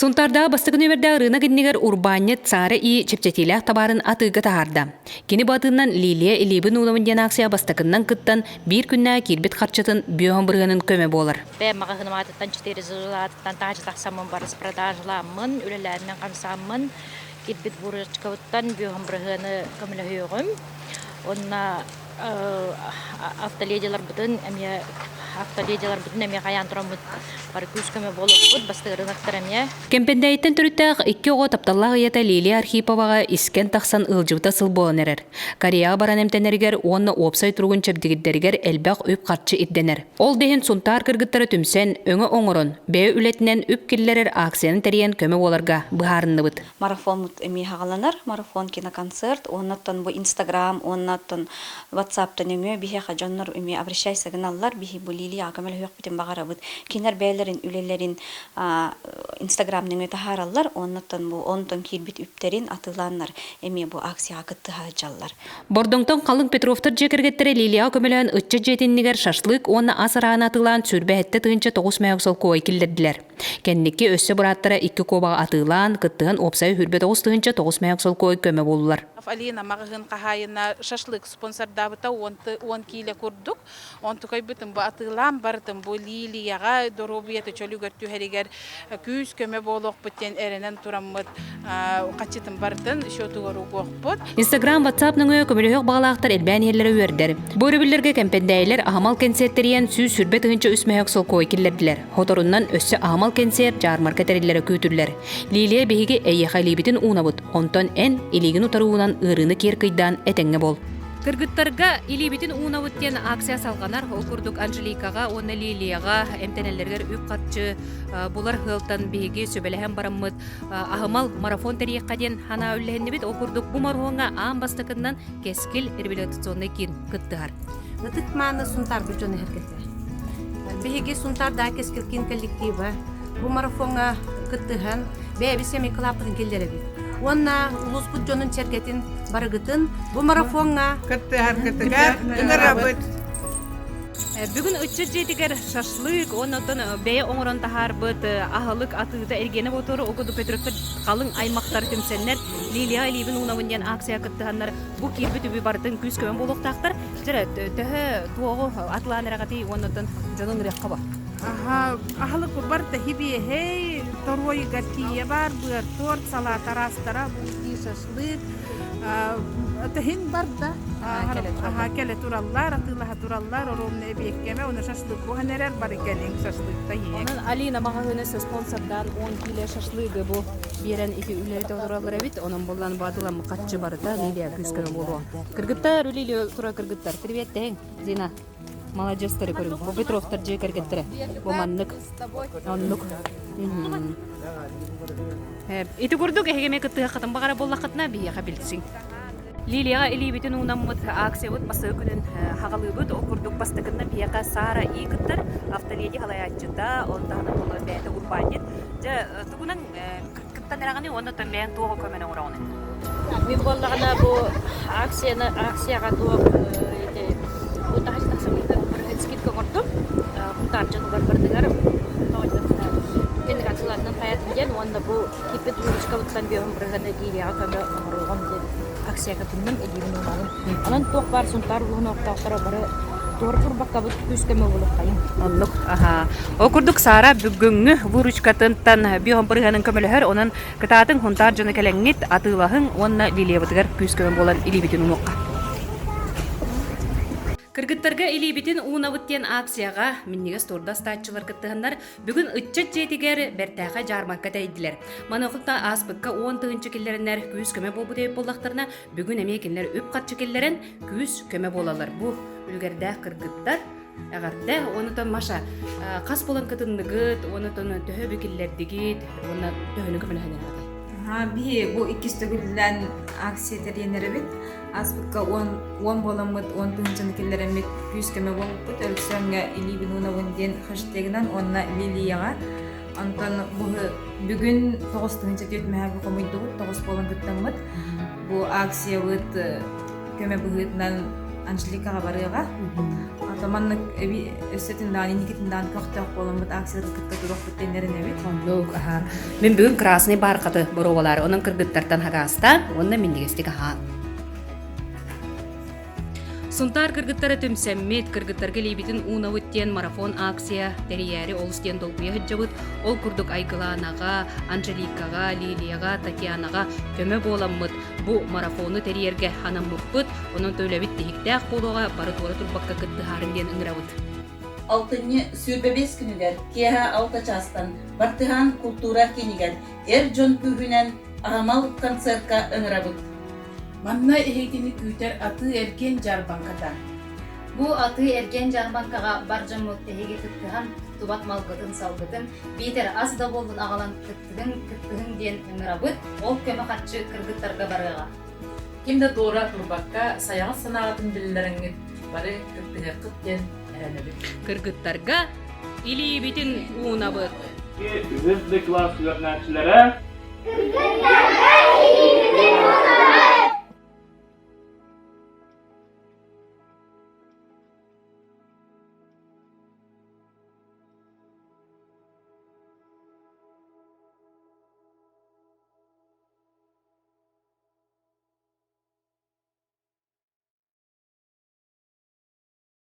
Сунтарда бастыгын өберді рына гіннігер урбанет цары и чепчетилях табарын атыға тахарда. Кені батыннан Лилия илибін улымын ден акция бастықыннан кыттан бір күнна кирбет харчатын бүйон бұрғанын көме болар. Бәй мағығыным атыттан 4 жыл атыттан тағжы тақсамын барыс продажыламын, өлелерінен қамсамын, кирбет бұрышқавыттан бүйон бұрғаны көмілі хүйіғым. Онна автоледилар бұдын әме қаян тұрамын бар күскөме болып басты рынақтар әме. Кемпендәйттен түріттәғ 2 оғы тапталлағы ета Лилия Архиповаға isken тақсан ылжыбыта сыл болан әрер. Кореяға баран әмтенергер онны опсай тұрғын чәбдігіддергер әлбәқ өп қатшы идденер. Ол дейін сұнтар кіргіттары түмсен өңі оңырын, бәй үлетінен өп келлерер акцияны тәрген көмі оларға бұхарынны бұд. Марафон әме хағаланар, марафон киноконцерт, оннаттан бұл Инстаграм, оннаттан WhatsApp-тан өме бихе қажаннар өме обращайся гыналлар, бихе бұл Лилия акамел хөйек бітін бағара бұд. Кенер бәйлерін, үлелерін Инстаграмның өті харалар, оннаттан бұл онтан кирбит үптерін атыланар, әме бұл акцияға кытты хаджалар. Бордоңтон қалың Петровтар жекергеттері Лилия көмелен үтчі жетіннігер шашлык, оны асырағын атылан сүрбәхетті тұғынчы 9 мәйіқсол көй келдерділер. Кәннікке өссі бұраттары 2 көбаға атылан, кыттығын опсай хүрбе 9 тұғынчы 9 мәйіқсол көй көме болулар. Алина мағығын қағайына шашлык спонсордабыта 10 киле күрдік. Онты көй бүтін бұл атылан бардым бұл Лилияға доробияты чөлігер түйерігер күйіз көме болуқ бүттен әрінен тұрамыд қачытын бардын шотығыру қоқпыд. Инстаграм, WhatsApp-ның өй көмеліғық бағалақтар әлбән ерлері өрдер. Бұл өбілерге кәмпендәйлер ағамал кәнсеттеріен сүйіз сүрбе тұғынчы үс мәйіқсол көй келдерділер. Хоторуннан өссі ағамал кәнсет жармарка тәрелері көйтүрлер. Лилия бейге әйеқа лебетін уынабыд. Онтан ән илеген ұтаруынан ырыны керкейдан әтәңе бол. Кыргыттарға илебетін уынабыттен акция салғанар, окурдук Анжеликаға, оны Лилияға, әмтәнәлергер үп қатшы, бұлар ғылтан бейге сөбеләхен бараммыд, ағымал марафон тәрияққа хана үлләхенді бет, окурдук бұ марафонға аң бастықыннан кескіл реабилитационный кен кыттығар. Нытык маны сунтар бүджоны әркеті. Бейге сунтар да кескіл кен коллективі, бұ марафонға кыттыған, бәйбісеме қылапытын келдері бет. Онна улус бүджонын черкетін барығытын, бұ марафонға кыттыгар ыңырабыт. Бүгін үтчі жетігер шашлык, оннан бәйе оңырын тахар бұд, ағылық атыда әргені отыры, оқыды Петровтар қалың аймақтар түмсенлер, Лилия Илибін ұнавынден акция кыттығанлар, бұл кербі түбі бардың күз көмен болуқтақтар, жүрі түхі туғы атылан әрағаты оннан жонын рекқа ба. Ағылық бар да хибе хей, торойы гәткейе бар, бұр торт, салат, арастара, бұл шашлык, Тахин барда, келе тураллар, атылаха тураллар, оромне беккеме, оны шашлык bu hanerer бар икенин шашлыкта ек. Онан Алина мағағыны спонсордан 10 киле шашлыгы бұл берен ики үлерді тұралар әбит, онан болан бадылам қатшы барыда Лилия күскені болуа. Кыргыттар, Лилия тура кыргыттар. Привет, тәң, Зина. Молодежтары көрім. Бұл Петровтар жей кыргыттары. Бұл маннық. Оннық. Ити көрдік, әгеме кыттыға қытын бағара болла қытына бейеға білсің. Лилияға илибетін ұнамыд акция бұд басы өкінін хағалы бұд, оқырдық бастықында бейеға сара ий кыттар автоледи халаятчыда, онтағына болы бәйті урбанет. Тұғынан кыттан әрағаны онда төнбәйін туғы көмені ұрағыны. Мен болағына бұл акцияға туғы бұта хастақсамын бір скидка құрдым. Құтар жануғар бірдігер. Кенік атыларынан қаятын ден, онда бұл кепет үрішқа бұттан бейім бірғаны Лилияға көмі ұрылған ден. Акцияға түннім әдейін ұнағын. Анан тоқ бар сұнтар ұлғын оқтақтары бары торфыр баққа бұд күскеме болып қайын. Онлық, Окурдук Сара бүгінгі вұручкатынтан бейім бірғанын көмілігер, онын кытатын хунтар жаны кәләңет атылағын, онына Лилия бұдығар күскеме болан илебетін ұнуққа. Кыргыттарға илебетін уынабыттен акцияға міннеге сторда статчылар кыттығындар бүгін үтчет жетігер бәртәға жармаққа тәйділер. Манақылта аспыққа 10 тұғынчы келлерінер күз көме болу дейіп болақтарына бүгін әмекенлер өп қатшы келлерін күз көме болалар. Бұл үлгерді кыргыттар ағарда онытын маша қас болан кытынлығыт, онытын төхі бекеллердігіт, оны төхіні көмілі хәнер Бие bu ikisi gülen aksiye teryenleri bit. Aspıkka 10 bolamıt 10 tınçını kelleremit 100 keme bolup ölçüsünge ili binuna vünden hashtag'dan onna Liliyaga. Antan bugün 9 tınçı tüytmeğe bir komuydu 9 bolan gıttamıt. Bu aksiye vıt keme bıhıtnan Angelika'ga barıga. Tamanlık ösetinden, indiketinden köktök bolamıt aksiyada kıtta duruk bittenlerin evi. Онлук, аха. Мен бүгүн красный барқаты боровалар, онун кыргыттартан хагаста, онна миндигестик аха. Сунтар кыргыттары төмсәммет, кыргыттарга лейбитин унавыттен марафон акция, терияри олыстен долгуя хыджабыт, ол курдук Айгыланага, Анжеликага, Лилияга, Татьянага көмө боламмыт. Бу марафону териерге ханаммыппыт, онун төлөбит тихиктәк болуга бары туара турбакка кыттыхарын ден ыңырабыт. Алтынны сүрбебес күнүгер, кеха алта частан, бартыхан культура кенигер, жон күрүнен Ахамал концертка ыңырабыт. Манна эхетини күтер аты эркен жарбанката. Бу аты эркен жарбанкага баржамыт эһиги кыттыхан тубат малгытын салгытын битер аз да болдун агалан кыттыгын диен ыңырабыт ол көмө хатчы кыргыттарга барыга. Кимде тура турбакка саяга санагатын билдереңит бары кыттыга кыттен эренебит. Кыргыттарга илибитин унабыт. Üniversite klas öğrencileri